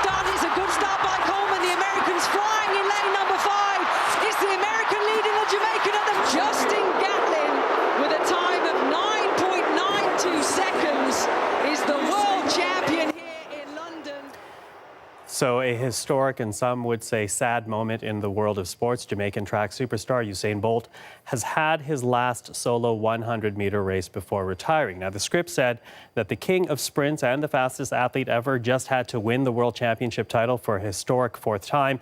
start. It's a good start by Coleman. The American's flying in lane number 5. It's the American leading the Jamaican at the Justin Gatlin with a time of 9.92 seconds is the world champion here in London. So a historic and some would say sad moment in the world of sports. Jamaican track superstar Usain Bolt has had his last solo 100-meter race before retiring. Now, the script said that the king of sprints and the fastest athlete ever just had to win the world championship title for a historic 4th time.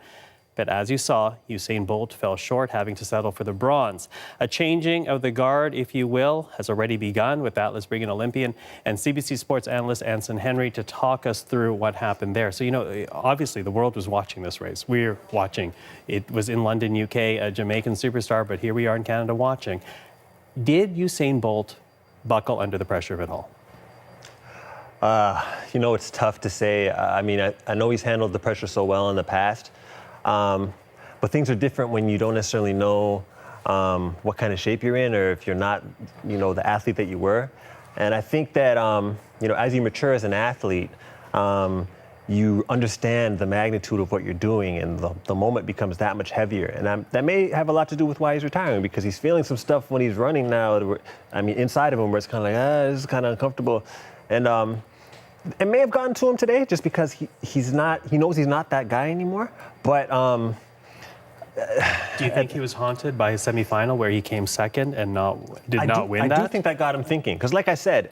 But as you saw, Usain Bolt fell short, having to settle for the bronze. A changing of the guard, if you will, has already begun. With that, let's bring in Olympian and CBC sports analyst Anson Henry to talk us through what happened there. So, obviously the world was watching this race. We're watching. It was in London, UK, a Jamaican superstar, but here we are in Canada watching. Did Usain Bolt buckle under the pressure of it all? It's tough to say. I know he's handled the pressure so well in the past. But things are different when you don't necessarily know what kind of shape you're in, or if you're not, the athlete that you were. And I think that, as you mature as an athlete, you understand the magnitude of what you're doing, and the moment becomes that much heavier. And that may have a lot to do with why he's retiring, because he's feeling some stuff when he's running now. Inside of him, where it's kind of like, this is kind of uncomfortable. And it may have gotten to him today, just because he knows he's not that guy anymore. But do you think he was haunted by his semifinal where he came second and did not win that? I do think that got him thinking, because like I said,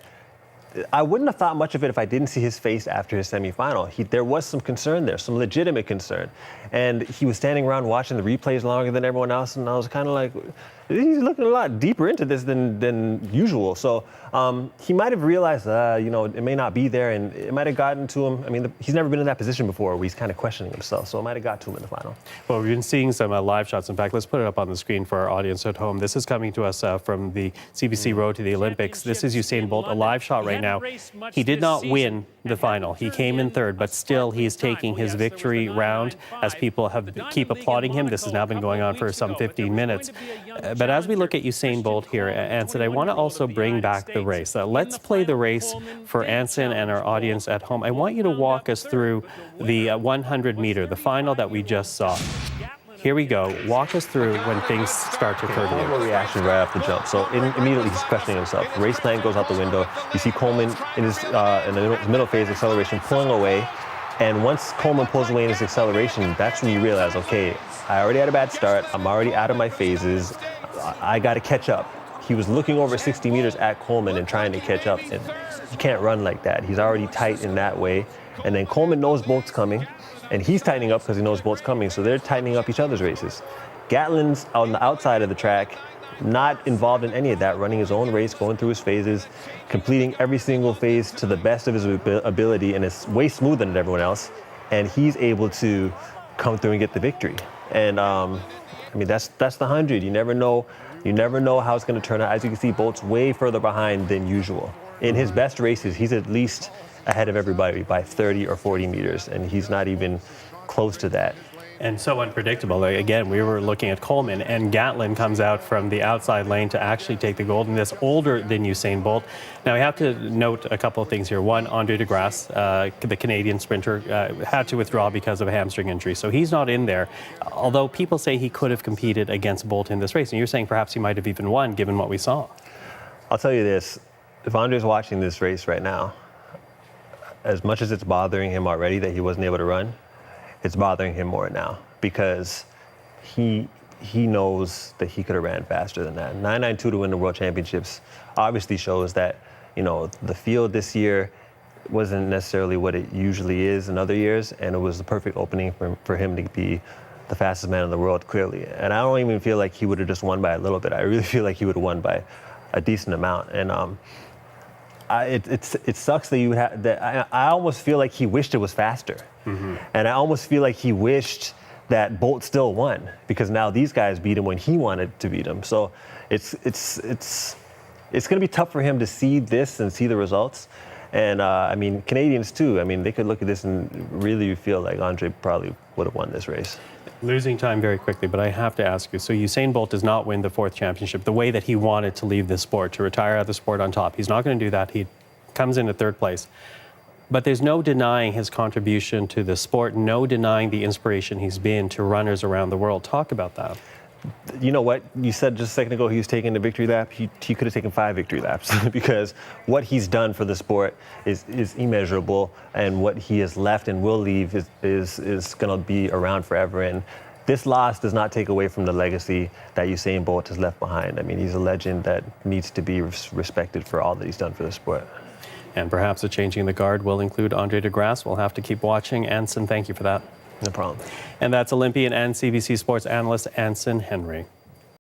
I wouldn't have thought much of it if I didn't see his face after his semifinal. There was some concern there, some legitimate concern. And he was standing around watching the replays longer than everyone else, and I was kind of like, he's looking a lot deeper into this than usual. So he might have realized, it may not be there, and it might have gotten to him. He's never been in that position before where he's kind of questioning himself, so it might have got to him in the final. Well, we've been seeing some live shots. In fact, let's put it up on the screen for our audience at home. This is coming to us from the CBC Road to the Olympics. This is Usain Bolt, a live shot right now. He did not win the final. He came in 3rd, but still he is taking his victory round as people keep applauding him. This has now been going on for some 15 minutes. But as we look at Usain Bolt here, Anson, I want to also bring back the race. Let's play the race for Anson and our audience at home. I want you to walk us through the 100-meter, the final that we just saw. Here we go. Walk us through when things start to occur to you. Reaction right off the jump. So immediately he's questioning himself. Race plan goes out the window. You see Coleman in his in the middle phase acceleration pulling away. And once Coleman pulls away in his acceleration, that's when you realize, okay, I already had a bad start. I'm already out of my phases. I got to catch up. He was looking over 60 meters at Coleman and trying to catch up. And you can't run like that. He's already tight in that way. And then Coleman knows Bolt's coming, and he's tightening up because he knows Bolt's coming. So they're tightening up each other's races. Gatlin's on the outside of the track, not involved in any of that, running his own race, going through his phases, completing every single phase to the best of his ability, and it's way smoother than everyone else. And he's able to come through and get the victory. And that's the 100. You never know how it's going to turn out. As you can see, Bolt's way further behind than usual. In his best races, he's at least ahead of everybody by 30 or 40 meters, and he's not even close to that. And so unpredictable. Again, we were looking at Coleman, and Gatlin comes out from the outside lane to actually take the gold, and this older than Usain Bolt. Now, we have to note a couple of things here. One, Andre de Grasse, the Canadian sprinter, had to withdraw because of a hamstring injury, so he's not in there, although people say he could have competed against Bolt in this race, and you're saying perhaps he might have even won, given what we saw. I'll tell you this. If Andre's watching this race right now, as much as it's bothering him already that he wasn't able to run, it's bothering him more now, because he knows that he could have ran faster than that. 9.92 to win the World Championships obviously shows that, the field this year wasn't necessarily what it usually is in other years, and it was the perfect opening for him to be the fastest man in the world, clearly. And I don't even feel like he would have just won by a little bit. I really feel like he would have won by a decent amount. And it sucks that you would have that. I almost feel like he wished it was faster, and I almost feel like he wished that Bolt still won, because now these guys beat him when he wanted to beat him. So it's going to be tough for him to see this and see the results. And Canadians too. They could look at this and really feel like Andre probably would have won this race. Losing time very quickly, but I have to ask you, so Usain Bolt does not win the 4th championship the way that he wanted to leave this sport, to retire out of the sport on top. He's not going to do that. He comes in at 3rd place. But there's no denying his contribution to the sport, no denying the inspiration he's been to runners around the world. Talk about that. You know what? You said just a second ago he was taking the victory lap. He could have taken 5 victory laps because what he's done for the sport is immeasurable, and what he has left and will leave is going to be around forever. And this loss does not take away from the legacy that Usain Bolt has left behind. I mean, he's a legend that needs to be respected for all that he's done for the sport. And perhaps a changing the guard will include Andre de Grasse. We'll have to keep watching. Anson, thank you for that. No problem. And that's Olympian and CBC Sports analyst Anson Henry.